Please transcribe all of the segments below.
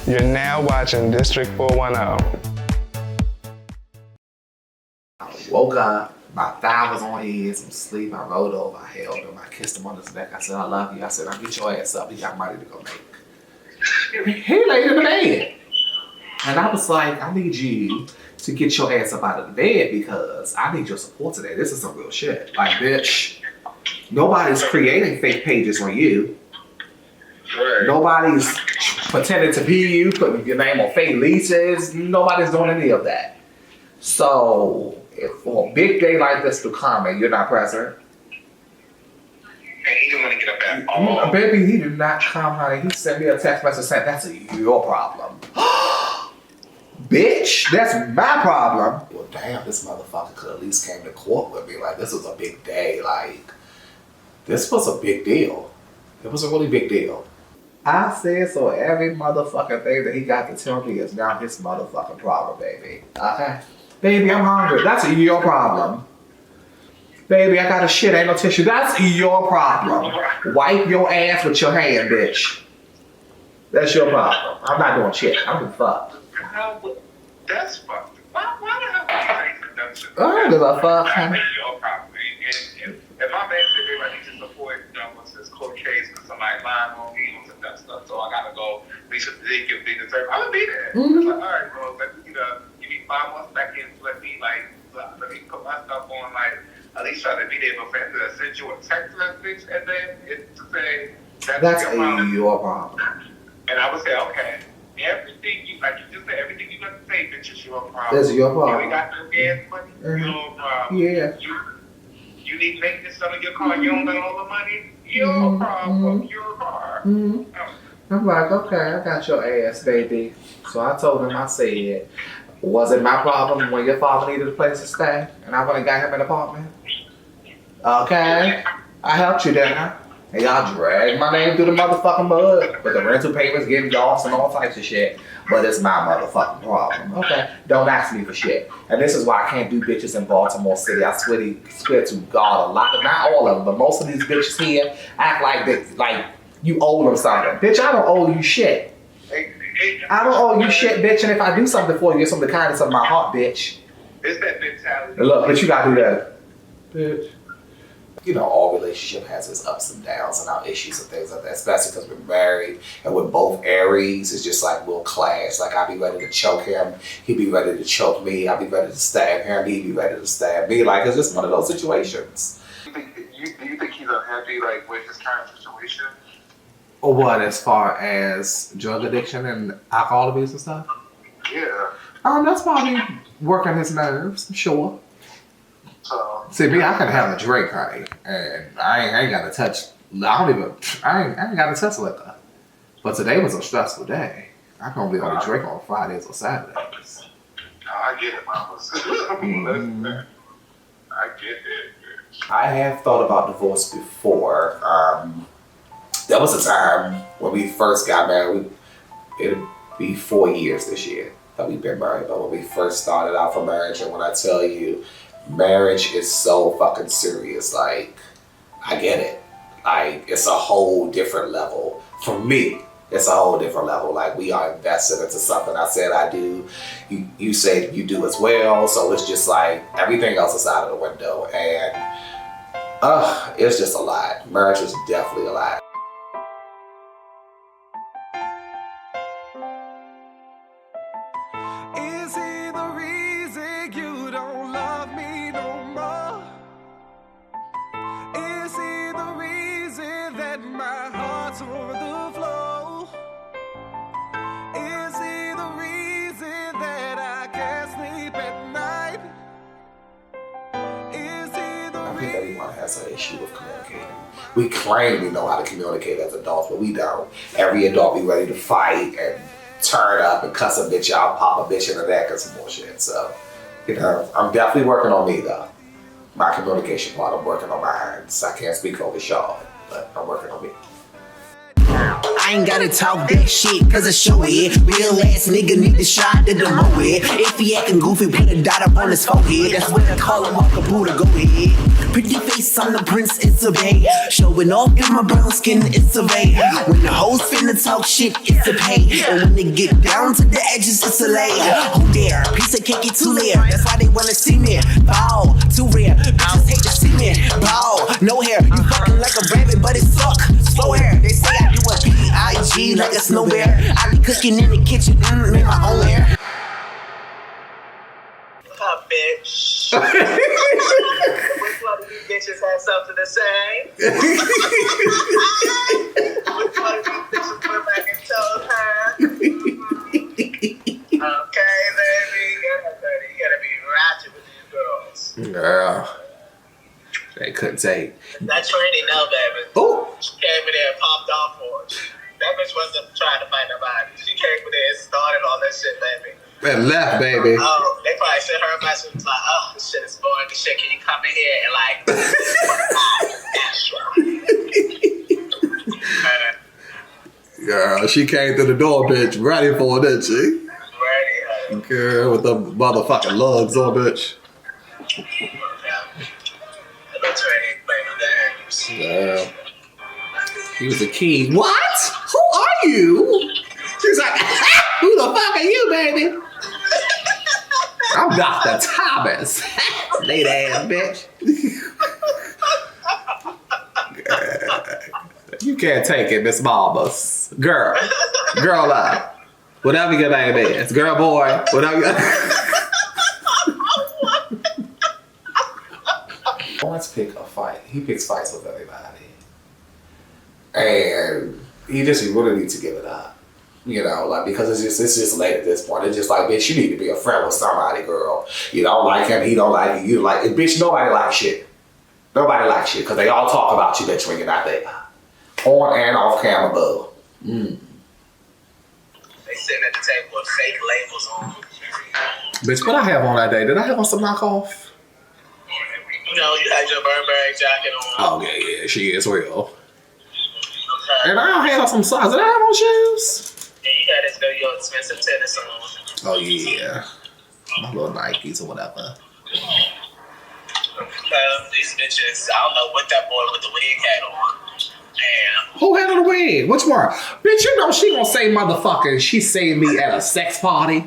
You're now watching District 410. I woke up, my thigh was on his, I'm asleep, I rolled over, I held him, I kissed him on his neck, I said, I love you. I said, I'll get your ass up, you got money to go make. He laid in the bed. And I was like, I need you to get your ass up out of the bed because I need your support today. This is some real shit. Like, bitch, nobody's creating fake pages on you. Right. Nobody's pretending to be you, putting your name on fake leases. Nobody's doing any of that. So, if for a big day like this to come and you're not present, And he didn't want to get up at all. baby, he did not come, honey. He sent me a text message saying, that's your problem. Bitch, that's my problem. Well, damn, this motherfucker could at least came to court with me. Like, this was a big day. Like, this was a big deal. It was a really big deal. I said so every motherfucking thing that he got to tell me is now his motherfucking problem, baby. Okay? Baby, I'm hungry. That's your problem. Baby, I got a shit, ain't no tissue. That's your problem. Wipe your ass with your hand, bitch. That's your problem. I'm not doing shit. I'm doing fuck. That's fucked. Why the hell would you say that? I don't give a fuck, honey. That's your problem. And if my man said they need to support, what's this court case because somebody lying on me and that stuff, so I gotta go, they deserve, I'm gonna be there. It's like, all right, bro, let me, give me 5 more seconds, let me put my stuff on, like, at least try to be there. But for him to send you a text message and then it to say, that's your problem. Your problem. And I would say, okay, everything you, like you just said, everything you got to say, bitch, is your problem. That's your problem. You got the gas money, your problem. Yeah. You need maintenance on your car, you don't got all the money, your problem, your car. I'm like, okay, I got your ass, baby. So I told him, I said, was it my problem when your father needed a place to stay and I went and got him an apartment? Okay, I helped you, didn't I? And y'all dragged my name through the motherfucking mud with the rental payments getting lost and all types of shit. But it's my motherfucking problem. Okay, don't ask me for shit. And this is why I can't do bitches in Baltimore City. I swear to God, a lot, not all of them, but most of these bitches here act like they, like you owe them something. Bitch, I don't owe you shit. I don't owe you shit, bitch. And if I do something for you, it's from the kindness of my heart, bitch. It's that mentality. Look, but you gotta do that, bitch. You know, all relationship has its ups and downs and our issues and things like that, especially because we're married and we're both Aries. It's just like we'll clash. Like, I'll be ready to choke him. He'll be ready to choke me. I'll be ready to stab him. He'll be ready to stab me. Like, it's just one of those situations. Do you think he's unhappy, like, with his current situation? Or what, as far as drug addiction and alcohol abuse and stuff? Yeah. That's probably working his nerves, sure. So, See, me, I can have a drink, honey, and I ain't got to touch. I ain't got to touch liquor. But today was a stressful day. I can only drink on Fridays or Saturdays. I get it, mamas. Listen, I get it. I have thought about divorce before. There was a time when we first got married. It'll be 4 years this year that we've been married. But when we first started out for marriage, and when I tell you, marriage is so fucking serious. Like, I get it. Like, it's a whole different level. For me, it's a whole different level. Like, we are invested into something. I said I do. You say you do as well. So it's just like everything else is out of the window. And it's just a lot. Marriage is definitely a lot. Is he the reason you don't love me no more? Is he the reason that my heart's on the floor? Is he the reason that I can't sleep at night? Is he the I think everyone has an issue with communicating. We claim we know how to communicate as adults, but we don't. Every adult be ready to fight and turn up and cuss a bitch out, pop a bitch in the neck and some bullshit. So, I'm definitely working on me though. My communication part, I'm working on mine. So I can't speak over Shaw, but I'm working on me. I I ain't gotta talk that shit, cause I show it. Real ass nigga need a shot to the mow it. If he acting goofy, put a dot up on his forehead. That's what I call him, Walker Buddha, go ahead. Pretty face, I'm the prince, it's a bay. Showing off in my brown skin, it's a bay. When the hoes finna talk shit, it's a pay. And when they get down to the edges, it's a lay. Oh there, piece of cake, it's too layer. That's why they wanna see me. Bow, too rare. Bitches hate to see me. Bow, no hair. You fucking like a rabbit, but it suck. Slow hair. They say I do a B.I.G. like a snow bear. I be cooking in the kitchen, make my own hair. Bitch. Which one of you bitches has something to say? Which one of you bitches went back and told her? Okay, baby. You gotta be ratchet with these girls. Girl. They couldn't take. That Trini, no, baby. Ooh. She came in there and popped off for it. That bitch wasn't trying to fight nobody. She came in there and started all that shit, baby. And left, baby. Oh, they probably sent her a message like, oh, this shit is boring. This shit, can you come in here and like, Girl, she came through the door, bitch, ready for it, didn't she? ready? Girl, with the motherfucking lugs on, bitch. Girl. He was a king. What? Who are you? She's like, who the fuck are you, baby? I'm Dr. Thomas. Late ass bitch. You can't take it, Miss Mamas. Girl. Girl up. Whatever your name is. Girl, boy. Whatever your Let's pick a fight. He picks fights with everybody. And he just really needs to give it up. You know, like, because it's just late at this point. It's just like, bitch, you need to be a friend with somebody, girl. You don't like him, he don't like you, like, bitch, nobody likes shit. Nobody likes shit, because they all talk about you, bitch, when you're not there. On and off camera, boo. They sitting at the table with fake labels on. Bitch, what I have on that day? Did I have on some knockoff? You know, you had your Burberry jacket on. Oh, yeah, she is real. Okay. And I had on some socks. Did I have on shoes? And you had this your expensive tennis on. Oh, yeah. My little Nikes or whatever. These bitches, I don't know what that boy with the wig had on. Damn. Who had on the wig? Which one? Bitch, you know she gonna say motherfucker. She saved me at a sex party.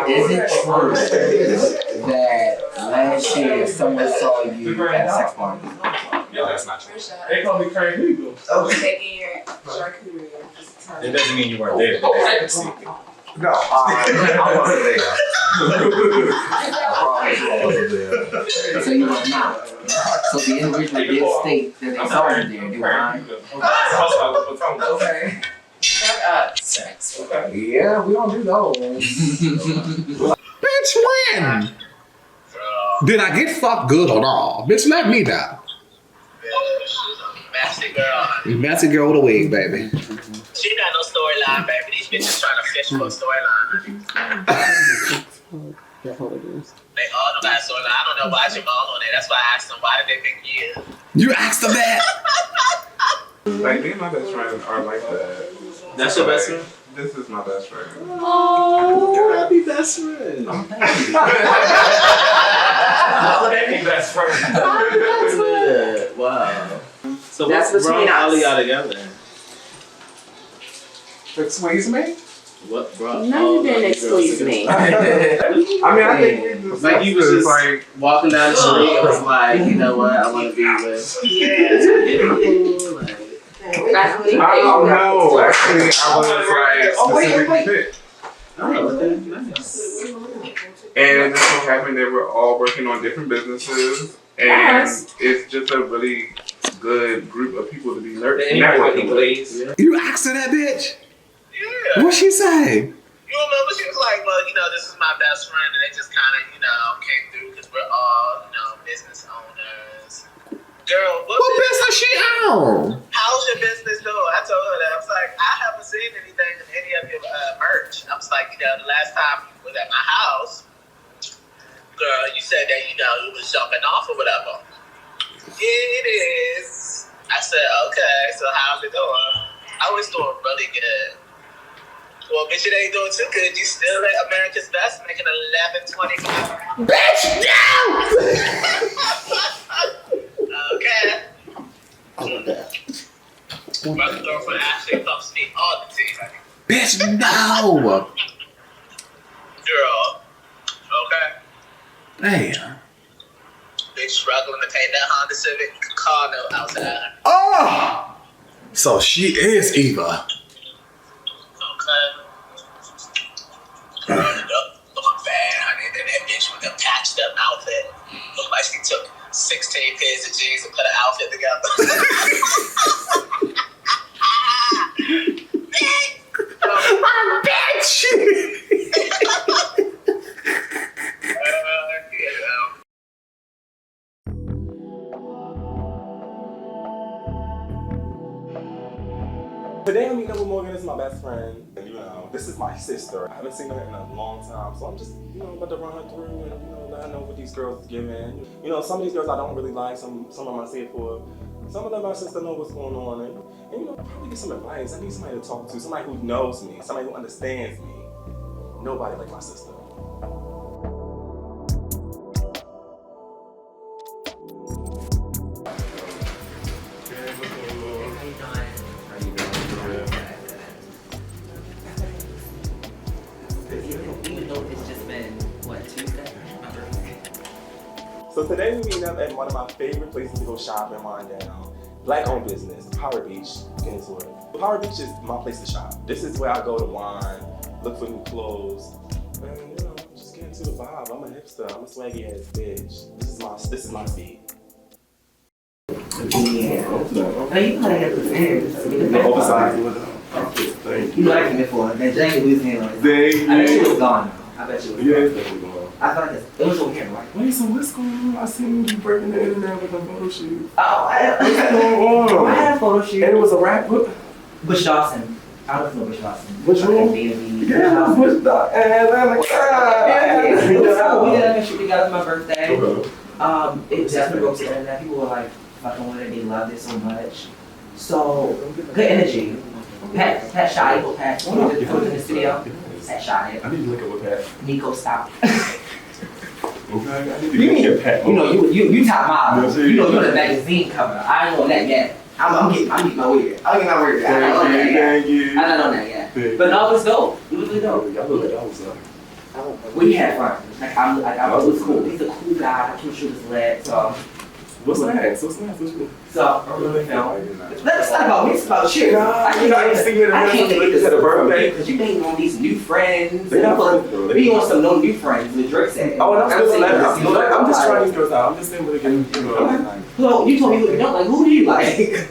Is it true that last year someone saw you at a sex party? Yeah, that's not true. They call me Craig Legal. Taking your charcuterie. It doesn't mean you weren't there. But I can see it. No, I wasn't there. So you were not. So the individual did state that they saw you there, do I? Okay. Shut up. Sex. Okay. Yeah, we don't do those. Bitch, when? Did I get fucked good or not? Bitch, let me know. Messy girl. Messy girl with a wig, baby. She got no storyline, baby. These bitches trying to fish for a storyline. They all know that storyline. I don't know why Jamal on it. That's why I asked them, why did they pick you? You asked them that? Like, me and my best friend are like that. That's your best friend? This is my best friend. Oh, happy best friend. Happy best friend. That's good. Wow. So That's what's between brought all us. of y'all together? Squeeze me? What brought No, all you didn't of you girls squeeze me. I mean, I think we just Like, you was just like, walking down the street, it was like, you know what, I want to be with. That's what he I don't know. Actually, I was like specifically picked. Oh, okay, nice. And this so happened that we're all working on different businesses, and it's just a really good group of people to be networking with. You asked her that, bitch? Yeah. What'd she say? You remember she was like, well, you know, this is my best friend, and they just kind of, you know, came through because we're all, you know, business owners. Girl, What business she on? how's your business doing? I told her that. I was like, I haven't seen anything in any of your merch. I was like, you know, the last time you was at my house, girl, you said that, you know, you was jumping off or whatever. It is. I said, okay, so how's it going? I was doing really good. Well, bitch, it ain't doing too good. You still at America's Best, making $11.25. Bitch, no! Okay. My girlfriend actually thumps me all the time. Bitch, no! Girl. Okay. Damn. They struggling to pay that Honda Civic car note outside. Oh! So she is Eva. Okay. Look bad, honey. Then that bitch with the patched up outfit. Look like she took 16 pairs of jeans and put an outfit together. Bitch! Today I'm meeting up with Morgan. This is my best friend. And this is my sister. I haven't seen her in a long time, so I'm just, about to run her through and, let her know what these girls is giving. Some of these girls I don't really like, some of them I see it for. Some of them my sister know what's going on and probably get some advice. I need somebody to talk to, somebody who knows me, somebody who understands me. Nobody like my sister. So today we're meeting up at one of my favorite places to go shop and wind down. Black-owned business, Power Beach. Get into it. Power Beach is my place to shop. This is where I go to wine, look for new clothes, and just get into the vibe. I'm a hipster. I'm a swaggy ass bitch. This is my speed. Yeah. No, you probably have the same. Oversized. You know I came before. That Bangy was in on it. I bet you was gone now. I bet you was gone. Yeah, it's definitely gone. I thought it was over here, right? Wait, so what's going on? I seen you breaking the internet with a photo shoot. Oh, I had a photo shoot. And it was a rap book? Bush Dawson. I don't know Bush Dawson. Which one? Yeah, Bush Dawson. And I'm like, We did a shoot together for my birthday. It definitely broke the internet. People were like, fucking with it. They loved it so much. So, good energy. Pat shot it. Pat in the studio. Pat shot it. I need to look at what Pat. Nico stopped. Okay, I need to get Pat. You top model. You're the magazine cover. I ain't on that yet. I'm getting my weird. I'm getting my weird. I'm not on that yet. But no, it was dope. It was really dope. We had fun. I was cool. He's a cool guy. I can shoot his leg. So. What's next? So, let's talk about me. It's about you. I can't take this because you dating on these new friends. Be on some no new friends with Drake said. Oh, and I'm just trying these girls out. I'm just saying what again. Well, you told me who you don't like. Who do you like?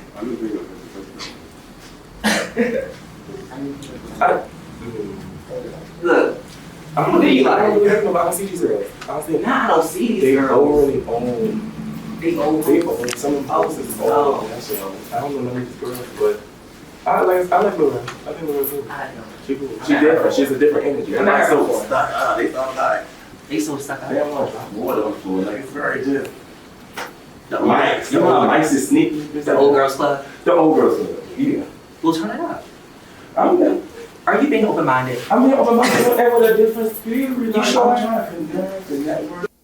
Look. Who do you like? I don't see these girls. I don't see these girls. They already own. They old. Some of them is old. I don't know none of these girls, but I like Lauren. I think Lauren too. I know. She's different. She has a different energy. I'm not so stuck up. They so stuck up. They don't want water on the floor. Like it's very different. The mics. You know how mics is sneaky? The old girls club? The old girls club. Yeah. We'll turn it up. Are you being open-minded? I'm being open-minded and with a different spirit. You sure?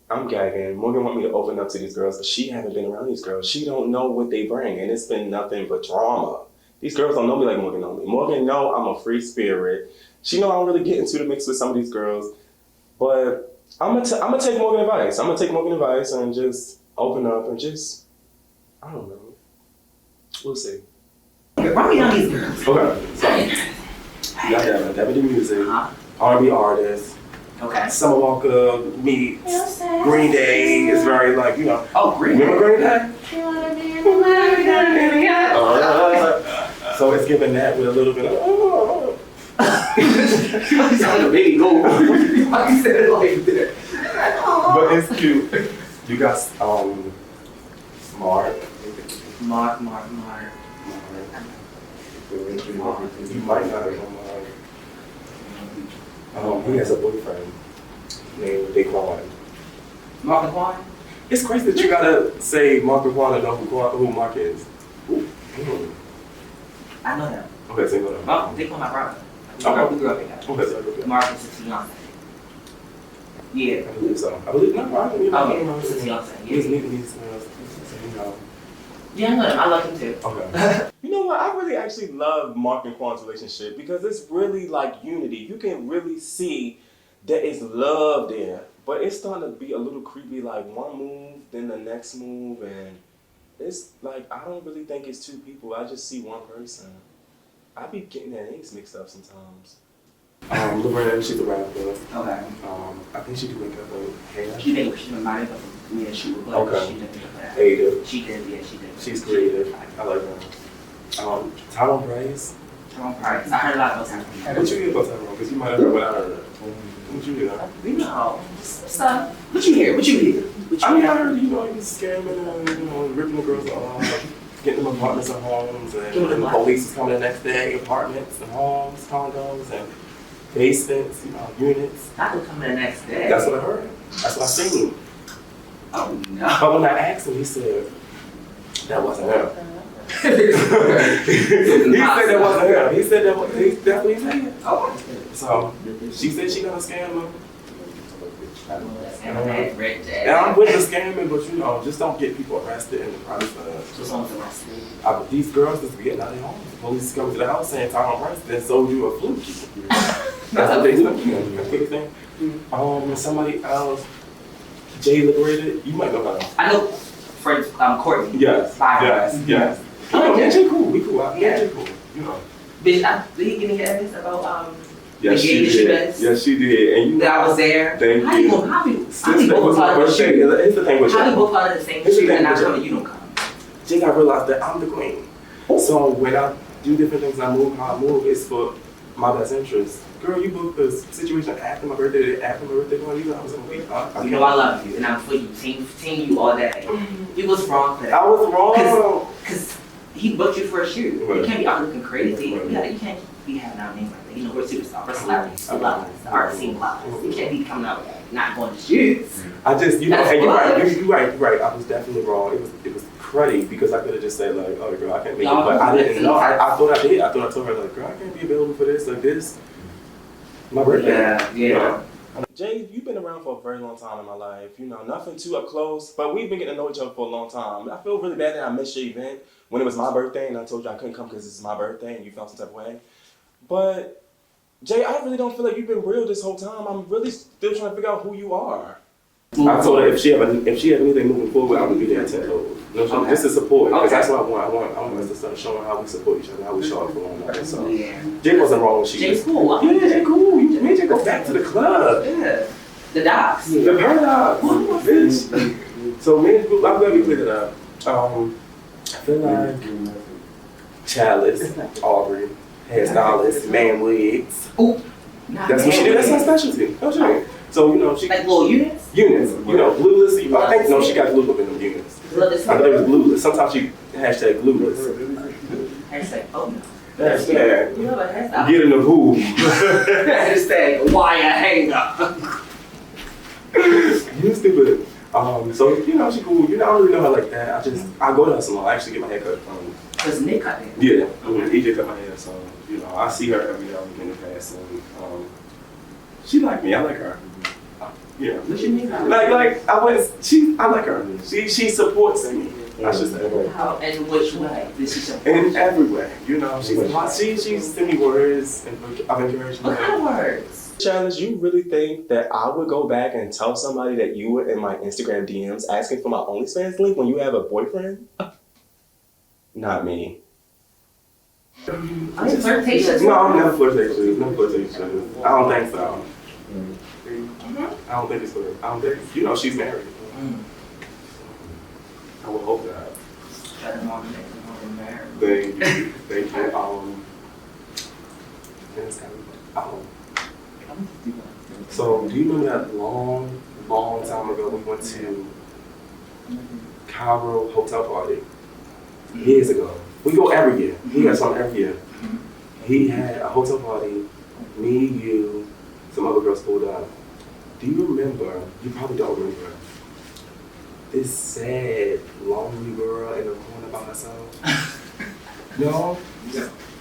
I'm gagging. Morgan want me to open up to these girls, but she haven't been around these girls. She don't know what they bring, and it's been nothing but drama. These girls don't know me like Morgan know me. Morgan know I'm a free spirit. She know I don't really get into the mix with some of these girls, but I'm gonna take Morgan advice. I'm gonna take Morgan advice and just open up and just, I don't know. We'll see. Run me down these girls. Okay, so you got Devin music, R&B artists. Okay. Summer Walker meets Green Day is very like, Oh, Green Day. Remember Green Day? So it's giving that with a little bit of, baby go. I said it like that. But it's cute. You got Mark. You might not have known Mark. He has a boyfriend named Daquan. Mark and Quan? It's crazy that you gotta say Mark and Quan to know who Mark is. I know them. Okay, say what? Oh, they call my brother. Okay. We grew up together. Okay, so Marcus is fiance. Yeah. I believe so. I believe no, I don't even know. It's his fiance. He's Yeah. meeting these girls. You know. Yeah, I know them. I love him too. Okay. You know what? I really actually love Mark and Quan's relationship because it's really like unity. You can really see that it's love there, but it's starting to be a little creepy. Like one move, then the next move, and it's like I don't really think it's two people. I just see one person. I be getting their names mixed up sometimes. Lorraine, she's a rapper. Okay. I think she do make up her hair. She reminded of me and she was like, Okay. she did that. Ada. She did, yeah, she did. She's creative. I like her. Tyrone Price. Tyrone Price. I heard a lot about Tyrone. What you hear about Tyrone? Because you might have heard what I heard. What you hear? You know, stuff. What you hear? What you hear? I mean, I heard, you know, he was scamming and, you know, ripping the girls off, getting them apartments and homes, and the police is coming the next day, apartments and homes, condos, and basements, you know, units. Not gonna come the next day. That's what I heard. That's what I seen. Oh, no. But when I asked him, he said, that wasn't him. He said that wasn't him. He said that was, that's what he said. Oh. So, she said she gonna scam him. And I'm with the scamming, but you know, just don't get people arrested in the process. Just don't arrested. These girls just getting out of their homes. The police come to the house saying Tyrone Price then sold you a fluke. That's what they think. That's what they think. And somebody else, Jay Liberated, you might know her. I know friends, Courtney. Yes. Yes. Yeah, Jay cool. We cool. Yeah, Jay cool. You know. Bitch, did he give me evidence about Yes, she did. Yes, she did. And you that I was there. Thank how you. How we both part of the shoot? Here's the thing with how we both part of the same shoot and I told you don't come. Jake, I realized that I'm the queen. So when I do different things, I move how I move, it's for my best interest. Girl, you booked the situation after my birthday, you know I was gonna be. You know I love you and I'm for you, team you all day. You was wrong for that. I was wrong. Cause he booked you for a shoot. Right. You can't be out looking crazy. Right. You can't be having our name like that. You know, we're superstars, we're celebrities, the art scene lives. You can't be coming out with that, not going to shoots. I just, you know, That's and blood. you're right. I was definitely wrong. It was cruddy because I could have just said like, oh girl, I can't make it, No, but I didn't know. I I thought I did. I thought I told her like, girl, I can't be available for this, like this. My birthday. Yeah. You know? Jay, you've been around for a very long time in my life. You know, nothing too up close, but we've been getting to know each other for a long time. I feel really bad that I missed your event when it was my birthday and I told you I couldn't come because it's my birthday and you felt some type of way. But Jay, I really don't feel like you've been real this whole time. I'm really still trying to figure out who you are. I told her if she had anything moving forward, I would be there at 10 toes. No, just to support, because that's what I want. I want us to start showing how we support each other, how we show up for one another. So Jay wasn't wrong when she. Jay's cool. Yeah, Jay cool. Me and Jay go back to the club. Yeah. The docs. The paradox. Bitch. So me and I'm glad we cleared it up. I feel like Chalice, Aubrey, hairstylist, man wigs. Ooh. That's what she did. That's her specialty. Don't you? So you know she like little units. Units. You know, blueless. I think no, she got glue up in them units. I thought it was blueless. Sometimes she hashtag blueless. Hashtag oh no. Hashtag you know what hashtag? get in the pool. Hashtag why a hanger. You stupid. So you know she cool. You know I don't really know her like that. I go to her salon. I actually get my hair cut from. Cause Nick cut it. Yeah, EJ cut my hair. So you know I see her every now and then in the past, and she like me. I like her. Yeah. What you mean? I like her. She supports me. I should say. How and which way? Did she support? In every way. You know, she send me words and of encouragement. What kind of words? Challenge, you really think that I would go back and tell somebody that you were in my Instagram DMs asking for my OnlyFans link when you have a boyfriend? Not me. I'm flirtatious. No, I'm never flirtatious. No flirtatious. I don't think so. I don't think it's good. I don't think, you know, she's married. I would hope that. Thank you. So, do you remember that long time ago we went to Cairo hotel party? Years ago. We go every year. He has something every year. He had a hotel party, me, you, some other girls pulled up. Do you remember? You probably don't remember. this sad, lonely girl in the corner by herself. No,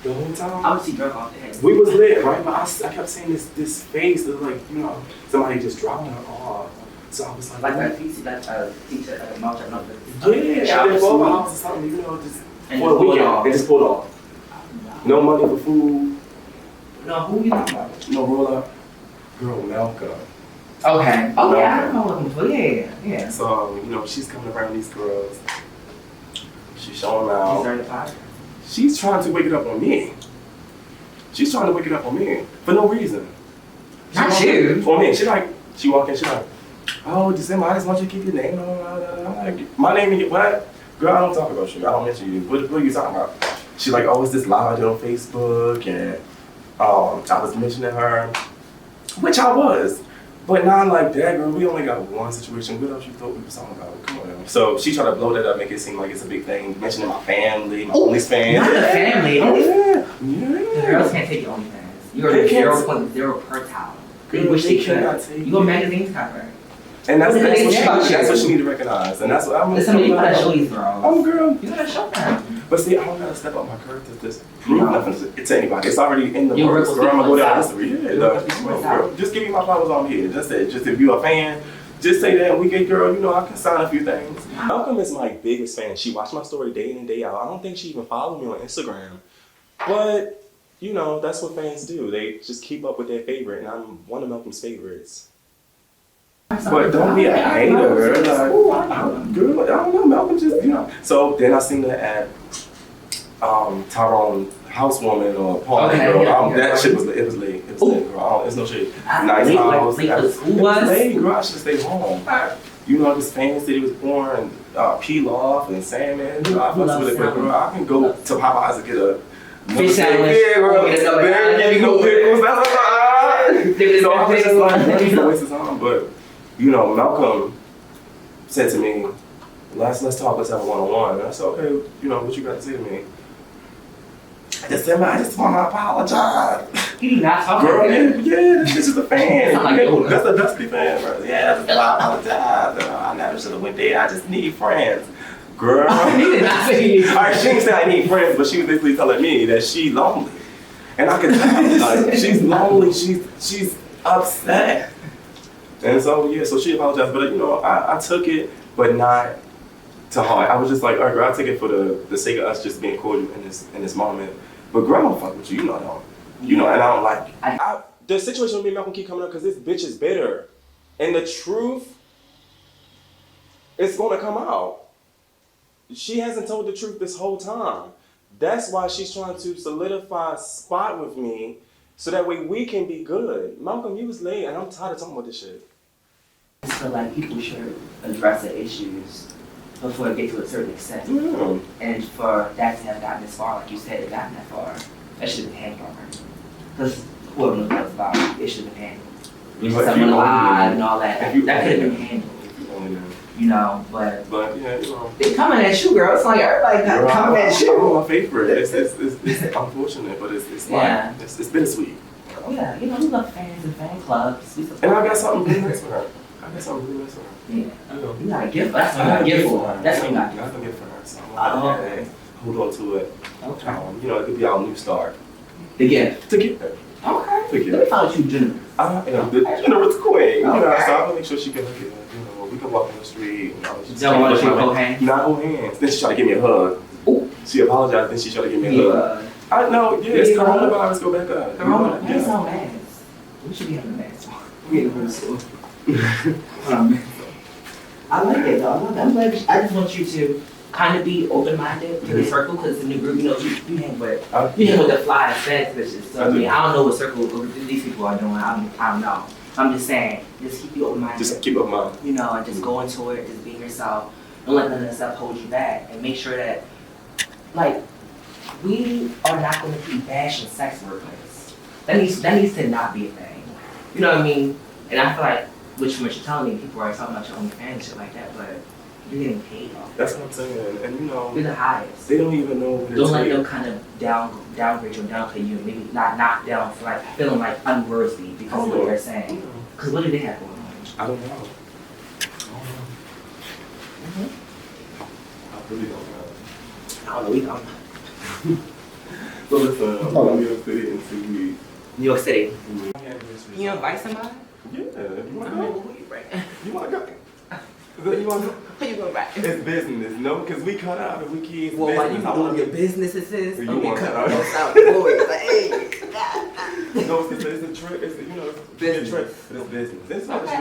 the whole time. I would see drunk off the head. We was lit, right? But I kept seeing this face that like, you know, somebody just dropped her off. So I was like that teacher, like a mouth shut up. yeah, she did for a house or something, you know, just for the weekend. They just pulled off. No money for food. No, who you talking about? No roll up. Girl, Malcolm. Okay. Oh yeah, I know Malcolm. Yeah. So, you know, she's coming around these girls. She's showing out. She's trying to wake it up on me. She's trying to wake it up on me for no reason. Not you. On me. She walk in, she like, oh, December, I just want you to keep your name on. My name and your what? Girl, I don't talk about you. I don't mention you. What are you talking about? She like, oh, it's this live I did on Facebook, and I was mentioning her, which I was. But not like that, girl. We only got one situation. What else you thought we were talking about? Come on. So she tried to blow that up, make it seem like it's a big thing. Mentioning my family, my OnlyFans. Not the family. Yeah. The girls can't take your OnlyFans. You are 0.0 per towel. They wish they could. You go magazines cover. And that's what she need to recognize. And that's what I'm Listen, you gotta show these girls. I'm a girl. You gotta show them. But see, I don't gotta step up my character to just prove nothing to anybody. It's already in the works. Girl, I'm gonna go down history. Girl, just give me my flowers on here. That's it. Just if you're a fan, just say that we get girl, you know, I can sign a few things. Malcolm is my biggest fan. She watched my story day in and day out. I don't think she even followed me on Instagram. But, you know, that's what fans do. They just keep up with their favorite, and I'm one of Malcolm's favorites. But don't be a hater, like, girl, I don't know, Malcolm just, you know. So then I seen her at Tyrone housewoman or party girl. That shit was lit. It was lit. It was lit, girl. It's no shit. Nice house. Hey, girl, I should stay home. You know, this fancy city was born, pilaf and salmon. You know, I fucks with it, but girl, I can go to Popeyes and get a fish sandwich. Yeah, girl. Give me no pickles. So I was just like, you know, waste of time, but. You know, Malcolm said to me, let's talk, let's have a one-on-one. And I said, okay, you know, what you got to say to me? I just said, man, I just want to apologize. You not talking girl, about yeah, this is a fan. Like that's a dusty fan, bro. Yeah, I just want to apologize. I never should have went there. I just need friends. Girl. All right, she didn't say I need friends, but she was basically telling me that she's lonely. And I could tell, like, she's lonely, she's upset. And so, yeah, so she apologized, but you know, I took it, but not to heart. I was just like, all right, girl, I took it for the sake of us just being cordial in this moment. But girl, I don't fuck with you, you know I don't. You know, and I don't like it. The situation with me and Malcolm keep coming up because this bitch is bitter. And the truth is gonna come out. She hasn't told the truth this whole time. That's why she's trying to solidify a spot with me so that way we can be good. Malcolm, you was late and I'm tired of talking about this shit. I feel like people should address the issues before it gets to a certain extent. Yeah. And for that to have gotten this far, like you said, it gotten that far, that should have been handled. Because whoever knows what it's about, it should have been handled. Someone lied and all that. That could have been handled. You know, but yeah, you know. They coming at you, girl. It's like everybody coming at you. I'm my favorite. It's unfortunate, but it's like, it's bittersweet. Oh yeah, you know, we love fans and fan clubs. And I got something really nice for her. Yeah. You got a gift. That's what I got a gift for her. That's what you got. I got a gift for her. So I'm gonna hold on to it. Okay. You know, it could be our new start. The gift. To get her. Okay. Let me follow you, generous. I am the generous queen. You know, so I'm gonna make sure she can look at it. We can walk on the street. You know, don't want to hold hands? Not hold hands. Then she tried to give me a hug. Ooh. She apologized, then she tried to give me a hug. I know, yeah, it's coronavirus, go back up. Corona, that's all masks. We should be having masks. We in the school. I like it though, I love that. I'm glad, I just want you to kind of be open-minded to the circle, because it's a new group, you know, you hang with the fly and fast bitches. So I mean, I don't know what circle these people are doing, I don't know. I'm just saying, just keep you open-minded. Just keep open-minded. You know, and just go into it, just being yourself. Don't let none of that stuff hold you back. And make sure that, like, we are not going to keep bashing sex workers. That needs to not be a thing. You know what I mean? And I feel like, which from what you're telling me, people are talking about your OnlyFans and shit like that, but you're getting paid off. That's what I'm saying. And you know, you're the highest. They don't even know what Don't let them kind of downgrade you and downplay you, and maybe not knock down for like feeling like unworthy because of what they're saying. Because what do they have going on? I don't know. I really don't know. I don't know. We don't. So let's New York City and see me. New York City. Mm-hmm. You invite somebody? Yeah, you want to I go? mean, who you bring? You want to go? You want to go? Who you gonna invite? It's business, no? Because we cut out and we kids. Well, while you business. doing your businesses, So you okay, want cut to those out, boys. Like, hey, no, it's a trip. It's Business. a trip. But it's business. It's not okay,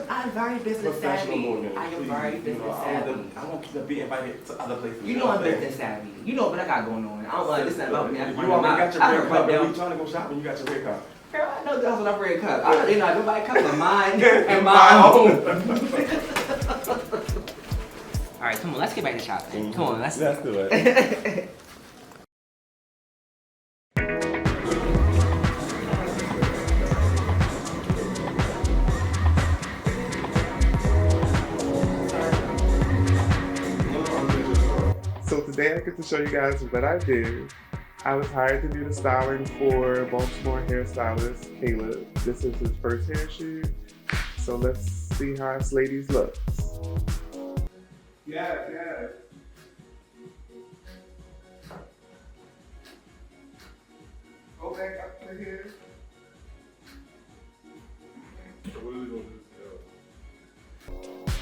I'm very business professional savvy. movement. I am very business savvy. I want to be invited to other places. You know I'm business savvy. You know what I got going on. I don't want to listen about me. You already got your red cup. We trying to go shopping. You got your red cup. Girl, I know that's what I'm red cup. I know I go buy a cup of mine and my own. All right, come on, let's get back to shopping. Come on, let's do it. So today I get to show you guys what I do. I was hired to do the styling for Baltimore hairstylist Caleb. This is his first hair shoot. So let's see how this lady's looks. Yeah. Go back up to here.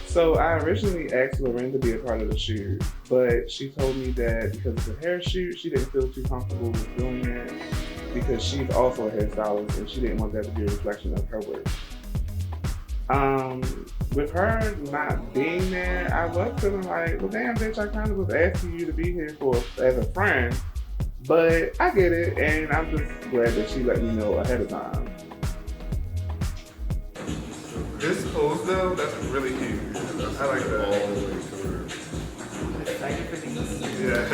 So I originally asked Lorraine to be a part of the shoot, but she told me that because it's a hair shoot, she didn't feel too comfortable with doing it because she's also a hairstylist and she didn't want that to be a reflection of her work. With her not being there, I was feeling like, well, damn, bitch, I kind of was asking you to be here as a friend, but I get it, and I'm just glad that she let me know ahead of time. This pose though, that's really huge. I like that. Yeah.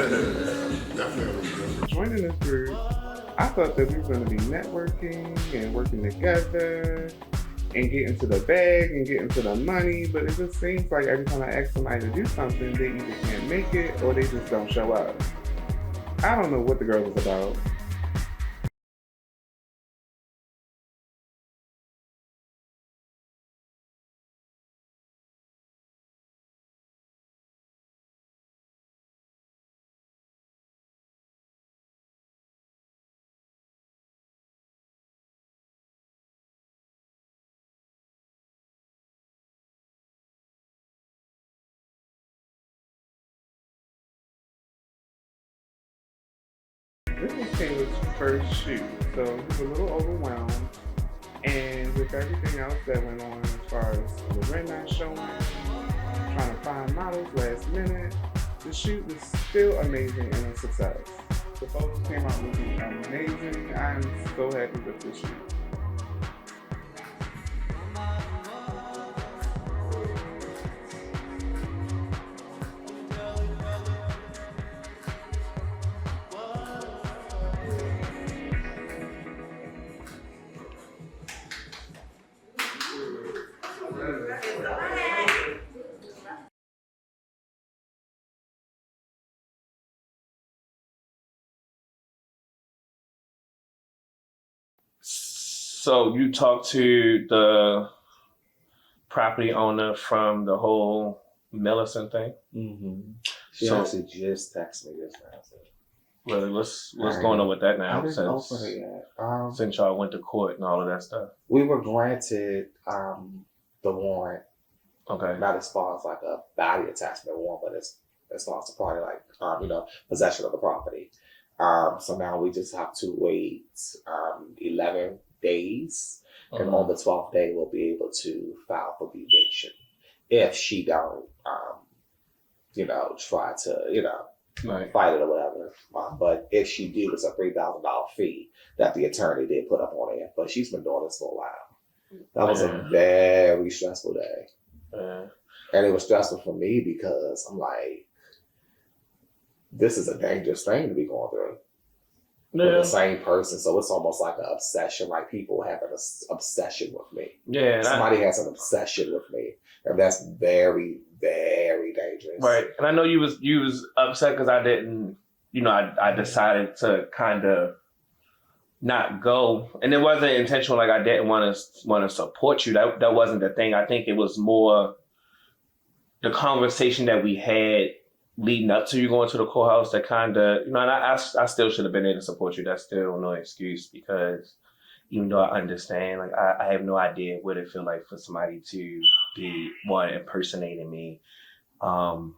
Definitely. Joining this group, I thought that we were going to be networking and working together and get into the bag and get into the money, but it just seems like every time I ask somebody to do something, they either can't make it or they just don't show up. I don't know what the girl was about. This was Caleb's first shoot, so he was a little overwhelmed. And with everything else that went on as far as the rent not showing, trying to find models last minute, the shoot was still amazing and a success. The photos came out looking amazing. I'm so happy with this shoot. So you talked to the property owner from the whole Millicent thing? Mm-hmm. She actually just texted me this now. Really, what's going on with that now? I didn't open it yet. Since y'all went to court and all of that stuff. We were granted the warrant. Okay. Not as far as like a body attachment warrant, but as far as the property, like possession of the property. So now we just have to wait 11 days, and on the 12th day we'll be able to file for the eviction if she don't, try to, fight it or whatever. But if she do, it's a $3,000 fee that the attorney did put up on it. But she's been doing this for a while. That was a very stressful day, and it was stressful for me because I'm like, this is a dangerous thing to be going through. With the same person, so it's almost like an obsession. Like people have an obsession with me. Yeah, somebody has an obsession with me, and that's very, very dangerous. Right, and I know you was upset because I didn't. I decided to kind of not go, and it wasn't intentional. Like I didn't want to support you. That wasn't the thing. I think it was more the conversation that we had leading up to you going to the courthouse that kind of, and I still should have been there to support you. That's still no excuse because even though I understand, like I have no idea what it feel like for somebody to be one impersonating me, and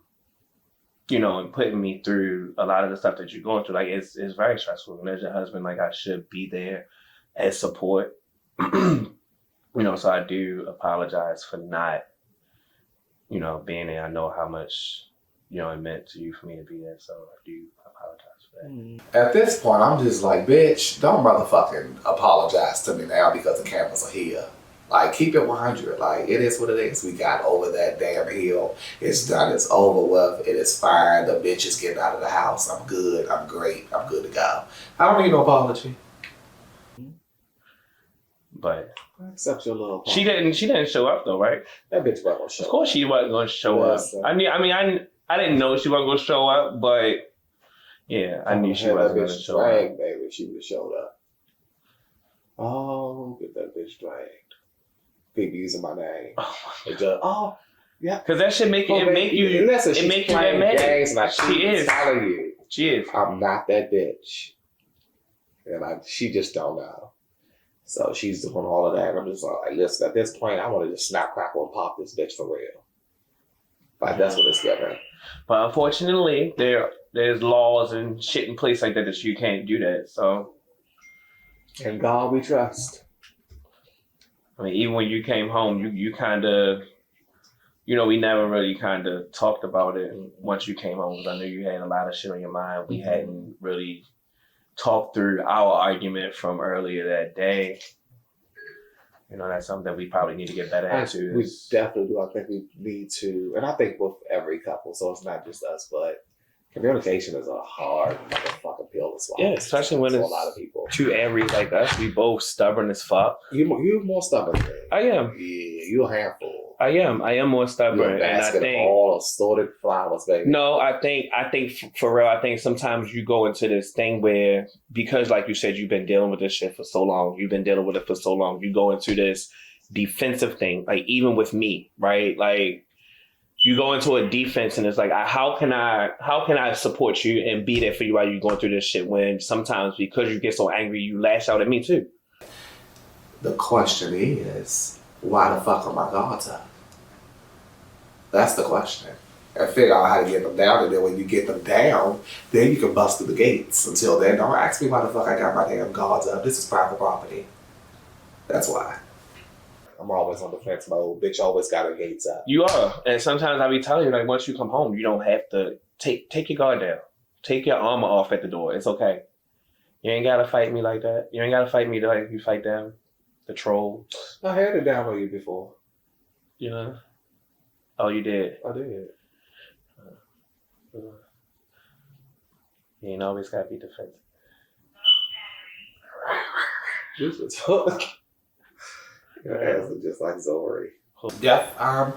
putting me through a lot of the stuff that you're going through. Like it's very stressful. And as your husband, like I should be there as support. So I do apologize for not, being there. I know how much, it meant to you for me to be there. So I do apologize for that. At this point, I'm just like, bitch, don't motherfucking apologize to me now because the cameras are here. Like, keep it 100. Like, it is what it is. We got over that damn hill. It's done. It's over with. It is fine. The bitch is getting out of the house. I'm good. I'm great. I'm good to go. I don't need no apology. But except your little apology. She didn't show up though, right? That bitch wasn't gonna show up. Of course she wasn't gonna show up. I didn't know she wasn't gonna show up, but yeah, I knew she wasn't gonna show up. Baby, she would have showed up. Oh, get that bitch dragged. People using my name. Yeah. Because that shit make you that mad. Games, like, she is. Telling you. She is. I'm not that bitch. And she just don't know. So she's doing all of that. And I'm just like, listen, at this point, I want to just snap, crackle, and pop this bitch for real. Like, that's what it's getting. But unfortunately, there's laws and shit in place like that you can't do that. So. And God we trust. I mean, even when you came home, you kind of, we never really kind of talked about it. And once you came home, because I knew you had a lot of shit on your mind. We hadn't really talked through our argument from earlier that day. That's something that we probably need to get better at too. We definitely do. I think we need to, and I think with every couple, so it's not just us, but communication is a hard motherfucking pill to swallow. Yeah, especially when it's a lot of people. Two Aries like us, we both stubborn as fuck. You're more stubborn than me. I am. Yeah, you're a handful. I am more stubborn, and I think all assorted flowers, baby. No, I think for real. I think sometimes you go into this thing where, because like you said, you've been dealing with this shit for so long. You go into this defensive thing, like even with me, right? Like you go into a defense, and it's like, how can I support you and be there for you while you're going through this shit? When sometimes because you get so angry, you lash out at me too. The question is, why the fuck are my guards up? That's the question. And figure out how to get them down, and then when you get them down, then you can bust through the gates. Until then, don't ask me why the fuck I got my damn guards up. This is private property. That's why. I'm always on defense mode. Bitch always got her gates up. You are. And sometimes I be telling you, like, once you come home, you don't have to take your guard down. Take your armor off at the door. It's okay. You ain't gotta fight me like that. You ain't gotta fight me like you fight them. The trolls. I had it down on you before. Oh, you did? I did. You ain't always gotta be defensive. Just a talk. Your ass is just like Zori. Yeah.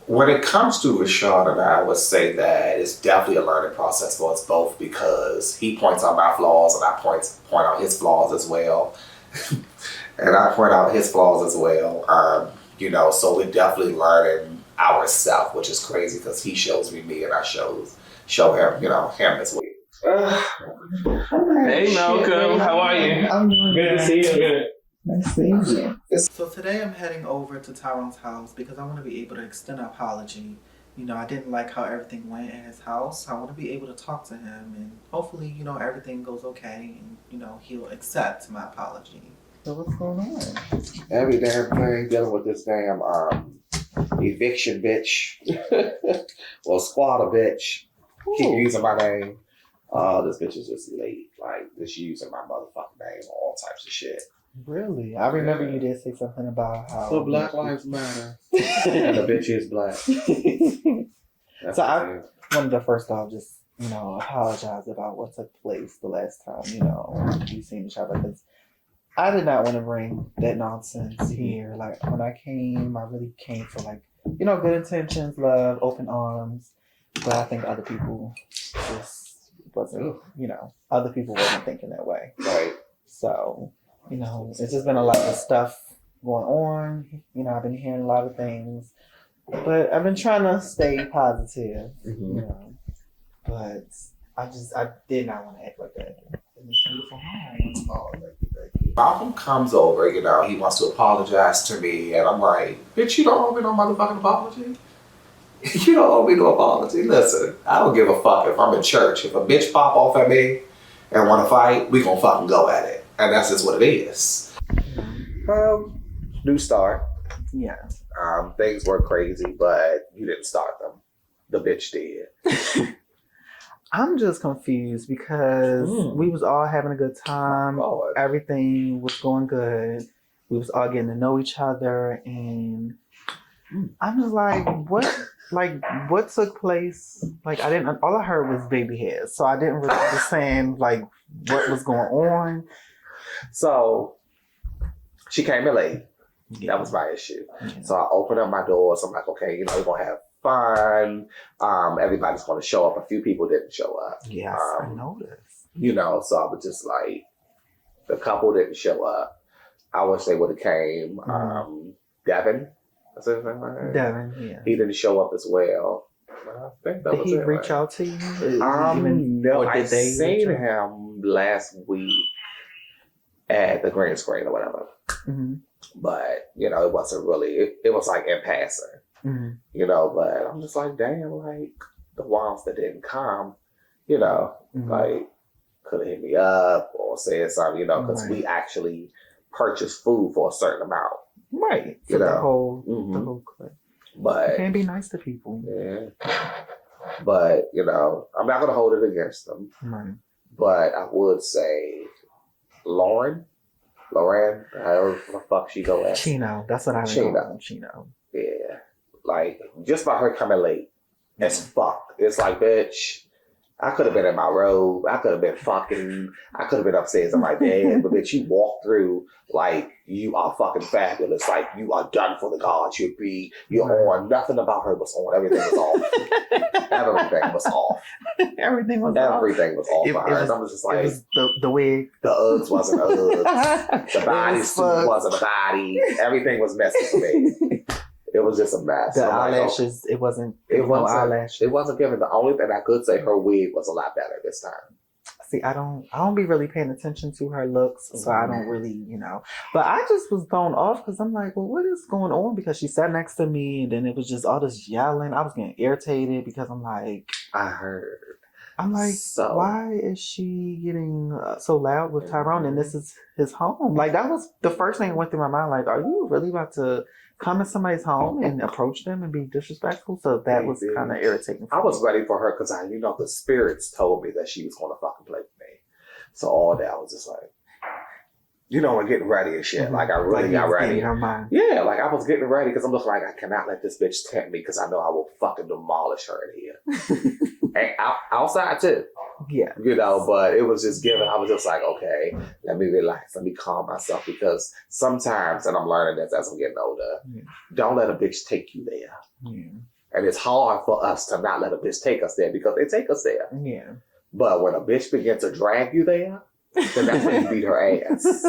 When it comes to Rashad and I would say that it's definitely a learning process for us both, because he points out my flaws and I point out his flaws as well. And I point out his flaws as well. So we're definitely learning ourselves, which is crazy because he shows me and I show him, him as well. Hey Malcolm, how are you? I'm doing good to see you. Good. Nice seeing you. So today I'm heading over to Tyrone's house because I want to be able to extend an apology. I didn't like how everything went at his house. I want to be able to talk to him and hopefully, everything goes okay and, he'll accept my apology. So what's going on? Every damn thing dealing with this damn eviction bitch. Well, squatter bitch. Keep using my name. This bitch is just late. Like, just using my motherfucking name, all types of shit. Really? I remember you did say something about how... So Black Lives Matter. And the bitch is black. So I wanted to first off just, apologize about what took place the last time, you seen each other. Because I did not want to bring that nonsense here. Like, when I came, I really came for, like, good intentions, love, open arms. But I think other people just wasn't, other people wasn't thinking that way. Right. So... it's just been a lot of stuff going on. I've been hearing a lot of things. But I've been trying to stay positive, you know. But I did not want to act like that in this beautiful home. Oh, thank you. Malcolm comes over, you know, he wants to apologize to me, and I'm like, bitch, you don't owe me no motherfucking apology. You don't owe me no apology. Listen, I don't give a fuck if I'm in church. If a bitch pop off at me and want to fight, we gonna fucking go at it. And that's just what it is. New start. Yeah. Things were crazy, but you didn't start them. The bitch did. I'm just confused because we was all having a good time. Everything was going good. We was all getting to know each other, and I'm just like, what took place? Like, all I heard was baby hairs, so I didn't really understand like what was going on. So she came in late. Yeah. That was my issue. Yeah. So I opened up my doors. I'm like, okay, you know, we're gonna have fun. Everybody's gonna show up. A few people didn't show up. Yes, I noticed. You know, so I was just like, the couple didn't show up. I wish they would have came. Devin. That's his name, right? Devin, yeah. He didn't show up as well. I think that did was he it, reach out to you? No, I seen him last week at the green screen or whatever. Mm-hmm. But, you know, it wasn't really, it was like in passing, you know, but I'm just like, damn, like the ones that didn't come, you know, like could have hit me up or said something, you know, because we actually purchased food for a certain amount. Right. You know? the whole clip. But you can't be nice to people. Yeah. But, you know, I'm not going to hold it against them. Right. But I would say Lauren, however the fuck she go at. Chino, that's what I mean. Chino. Yeah. Like, just by her coming late, as fuck. It's like, bitch, I could have been in my robe. I could have been fucking. I could have been upstairs in my bed. But bitch, you walk through like you are fucking fabulous. Like you are done for the gods. You're on. Nothing about her was on. Everything was off. Everything was off. Everything was off for her. And I was just like, the wig. The Uggs wasn't Uggs. The bodysuit wasn't a body. Everything was messy for me. It was just a mess. The eyelashes, it wasn't eyelashes. It wasn't given. The only thing I could say, her wig was a lot better this time. See, I don't be really paying attention to her looks, so I don't really, you know. But I just was thrown off because I'm like, well, what is going on? Because she sat next to me, and then it was just all this yelling. I was getting irritated because I'm like, I'm like, so, why is she getting so loud with Tyrone? And this is his home. Like, that was the first thing that went through my mind. Like, are you really about to come in somebody's home and approach them and be disrespectful? So that was kind of irritating. I was ready for her because you know, the spirits told me that she was going to fucking play with me. So all that I was just like, you know, and getting ready and shit. Like, I really got ready. Yeah, like, I was getting ready because I'm just like, I cannot let this bitch tempt me because I know I will fucking demolish her in here. And outside too. Yeah. You know, but it was just given. I was just like, okay, let me relax. Let me calm myself because sometimes, and I'm learning this as I'm getting older, don't let a bitch take you there. Yeah. And it's hard for us to not let a bitch take us there because they take us there. Yeah. But when a bitch begins to drag you there, then that's when you beat her ass.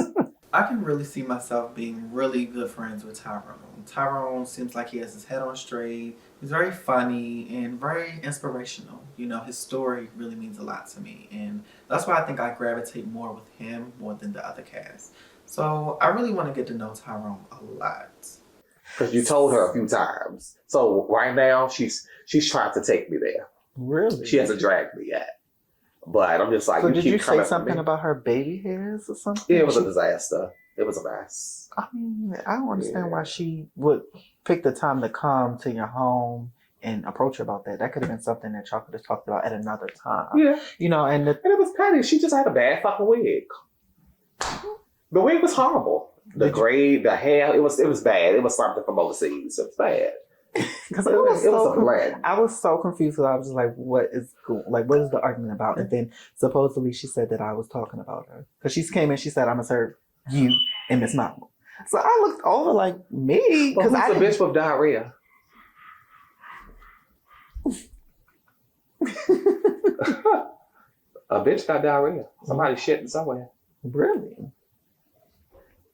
I can really see myself being really good friends with Tyrone. Tyrone seems like he has his head on straight. He's very funny and very inspirational. You know, his story really means a lot to me. And that's why I think I gravitate more with him more than the other cast. So I really want to get to know Tyrone a lot. Because you told her a few times. So right now, she's trying to take me there. Really? She hasn't dragged me yet. But I'm just like, so did you say something about her baby hairs or something? Yeah, it was a disaster. It was a mess. I mean, I don't understand why she would pick the time to come to your home and approach you about that. That could have been something that y'all could have talked about at another time. Yeah. You know, and it was petty. She just had a bad fucking wig. The wig was horrible. The grade, the hair, it was bad. It was something from overseas. It was bad. Because it was a blend. I was so confused because I was just like, what is the argument about? And then supposedly she said that I was talking about her. Because she came in, she said, I'm going to serve you and Miss Mama. So I looked over like, me? Because I a bitch with diarrhea. A bitch got diarrhea. Somebody shitting somewhere. Really?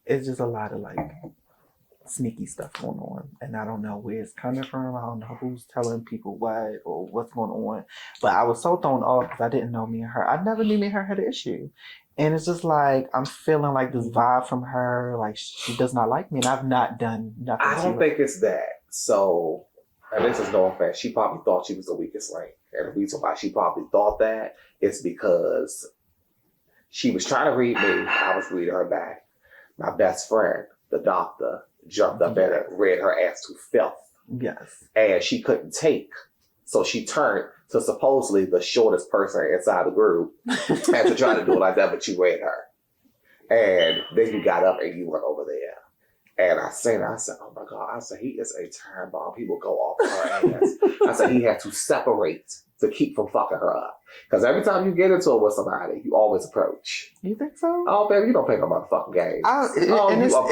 It's just a lot of like sneaky stuff going on, and I don't know where it's coming from. I don't know who's telling people what or what's going on. But I was so thrown off because I didn't know me and her. I never knew me and her had an issue. And it's just like, I'm feeling like this vibe from her, like she does not like me, and I've not done nothing. I don't think it's that. So, and this is no offense, she probably thought she was the weakest link. And the reason why she probably thought that is because she was trying to read me, I was reading her back. My best friend, the doctor, jumped up at her, read her ass to filth. Yes. And she couldn't take. So she turned to supposedly the shortest person inside the group and to try to do it like that, but you read her. And then you got up and you went over there. And I seen her, I said, oh my God, I said, he is a time bomb. He will go off her ass. I said, he had to separate to keep from fucking her up. Because every time you get into it with somebody, you always approach. You think so? Oh, baby, you don't play no motherfucking games.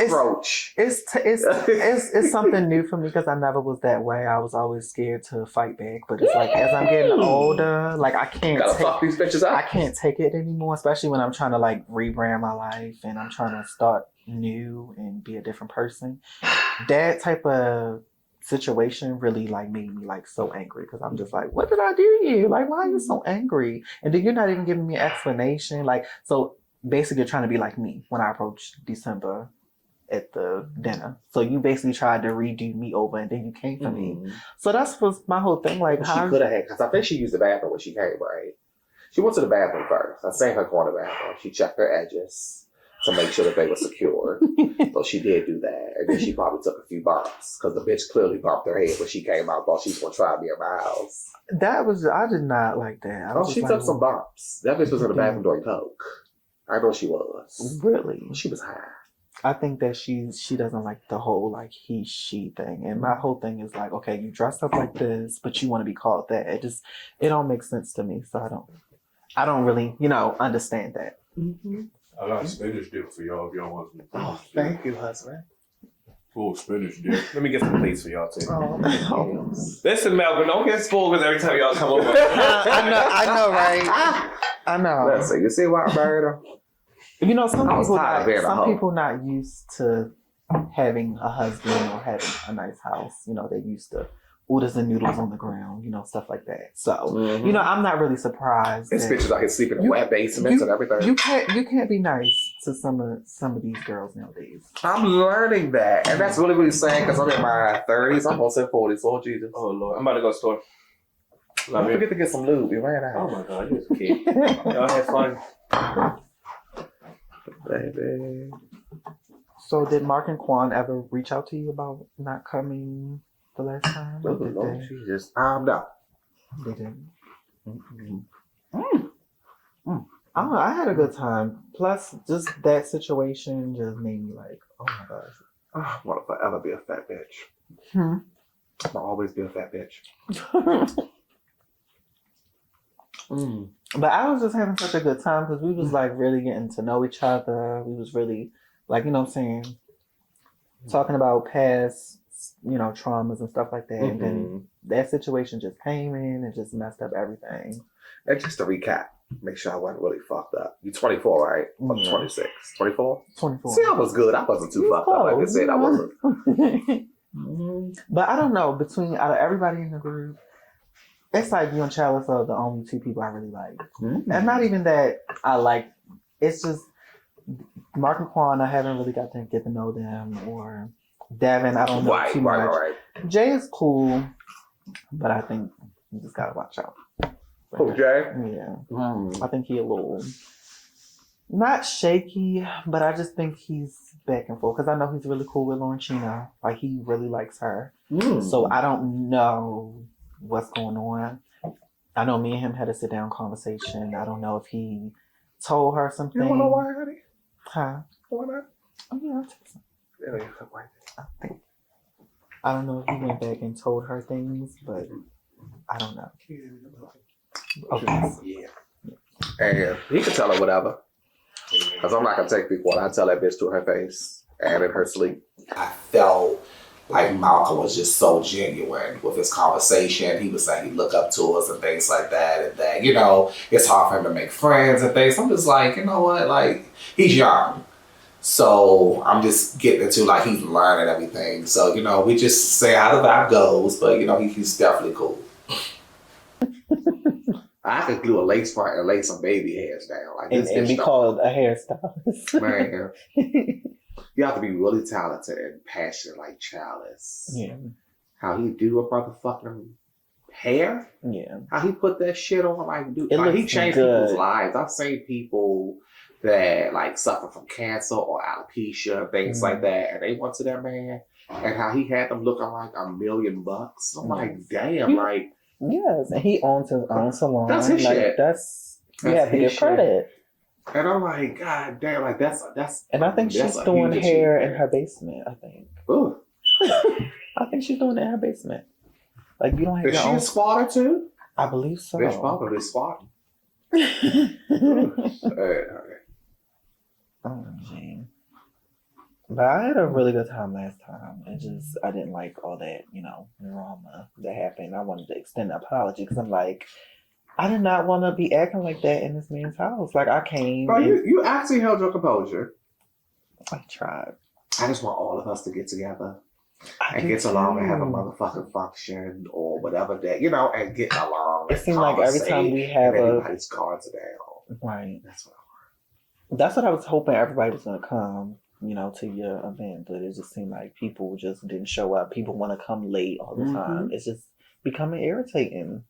Approach. It's something new for me because I never was that way. I was always scared to fight back. But it's like, as I'm getting older, like I can't fuck these bitches up. I can't take it anymore, especially when I'm trying to like rebrand my life and I'm trying to start new and be a different person. That type of situation really like made me like so angry because I'm just like, what did I do to you? Like, why are you so angry? And then you're not even giving me an explanation. Like, so basically you're trying to be like me when I approached December at the dinner. So you basically tried to redo me over and then you came for me. So that's was my whole thing. Like, she could have had, because I think she used the bathroom when she came, right? She went to the bathroom first. I seen her go in the bathroom. She checked her edges to make sure that they were secure. So she did do that. And then she probably took a few bumps because the bitch clearly bumped her head when she came out, thought she was going to try me in my house. I did not like that. She took some bumps. That bitch was in the bathroom doing coke. I know she was. Really? She was high. I think that she doesn't like the whole like he, she thing. And my whole thing is like, okay, you dressed up like this, but you want to be called that. It don't make sense to me. So I don't really, understand that. Mm-hmm. I got spinach dip for y'all if y'all want some. Oh, thank you, husband. Full spinach dip. Let me get some plates for y'all too. Oh. Listen, Melvin, don't get spoiled because every time y'all come over. I know, right? I know. Listen, you see why I married her? Some people not used to having a husband or having a nice house. They're used to oodles and noodles on the ground, stuff like that. So, I'm not really surprised. There's bitches out here sleeping in wet basements and everything. You can't be nice to some of these girls nowadays. I'm learning that, and that's really saying because I'm in my 30s. I'm almost in 40s. Oh Jesus! Oh Lord! I'm about to go to the store. Don't forget to get some lube. We ran out. Oh my God! You was a kid. Y'all had fun, baby. So, did Mark and Quan ever reach out to you about not coming the last time? Oh, Lord, Jesus. No. They didn't. I don't know. I had a good time. Plus, just that situation just made me like, oh my gosh. I want to forever be a fat bitch. I'll always be a fat bitch. But I was just having such a good time because we was like really getting to know each other. We was really like, talking about past, traumas and stuff like that. And then that situation just came in and just messed up everything. And just to recap, make sure I wasn't really fucked up. You're 24, right? I'm 26. 24? 24. See, I was good. I wasn't too fucked up. Like I said, I wasn't. But I don't know, out of everybody in the group, it's like you and Chalice are the only two people I really like. And not even that I like, it's just Mark and Quan, I haven't really got to get to know them, or Devin, I don't know too much. Right. Jay is cool, but I think you just gotta watch out. Who, Jay? Yeah. I think he a little, not shaky, but I just think he's back and forth, because I know he's really cool with Lauren Chino. Like, he really likes her. So I don't know what's going on. I know me and him had a sit-down conversation. I don't know if he told her something. You don't know why, honey? Huh? Why not? Oh, yeah, I'll tell you. I don't know if he went back and told her things, but I don't know. Okay. Yeah. And he could tell her whatever. Because I'm not going to take people when I tell that bitch to her face and in her sleep. I felt like Malcolm was just so genuine with his conversation. He was saying he'd look up to us and things like that. And that, it's hard for him to make friends and things. I'm just like, you know what? Like, he's young. So I'm just getting into like he's learning everything. So, you know, we just say how the vibe goes, but you know, he's definitely cool. I could glue a lace front and lace some baby hairs down. Like this and be called a hairstylist. Man, you have to be really talented and passionate like Chalice. Yeah. How he do a motherfucking hair? Yeah. How he put that shit on like dude. It Like, he looks changed good. people's lives. I've seen people that like suffer from cancer or alopecia, things like that, and they went to that man and how he had them looking like $1 million. I'm like, damn, like yes, and he owns his own salon. that's his like, shit. That's you have to his give credit. And I'm like, God damn, like that's. And I think she's a doing huge hair in achievement. her basement. I think. Ooh. I think she's doing it in her basement. Like you don't have Is your she own a spotter too? I believe so. Bitch, probably spotting. Oh, Gene. But I had a really good time last time. I didn't like all that, drama that happened. I wanted to extend an apology because I'm like, I did not want to be acting like that in this man's house. Like I came. Bro, you actually held your composure. I tried. I just want all of us to get together and get along and have a motherfucking function or whatever that, and get along. It seemed like every time we have everybody's guards down. Right. That's what I was hoping everybody was gonna come, to your event, but it just seemed like people just didn't show up. People want to come late all the time. It's just becoming irritating,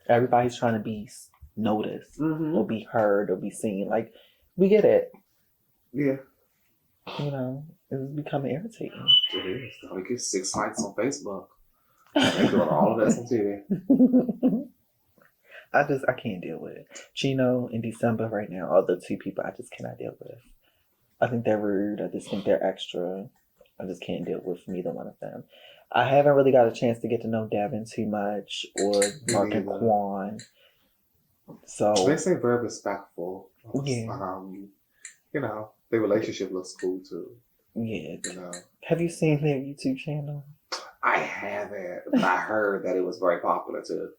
Everybody's trying to be noticed or be heard or be seen. Like, we get it. Yeah. It's becoming irritating. It is. We get 6 likes on Facebook. They doing all of that on TV. I can't deal with it. Chino and December right now are the two people I just cannot deal with. I think they're rude. I just think they're extra. I just can't deal with neither one of them. I haven't really got a chance to get to know Devin too much or Mark and Quan. So they say very respectful. Yeah. Their relationship looks cool too. Yeah. Have you seen their YouTube channel? I haven't, but I heard that it was very popular too.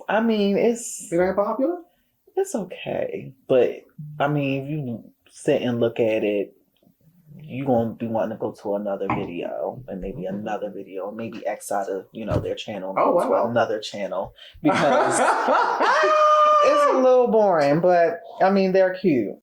I mean, it ain't popular? It's okay. But I mean, if you sit and look at it, you're gonna be wanting to go to another video and maybe another video, maybe X out of, their channel and go to another channel. Because it's a little boring, but I mean they're cute.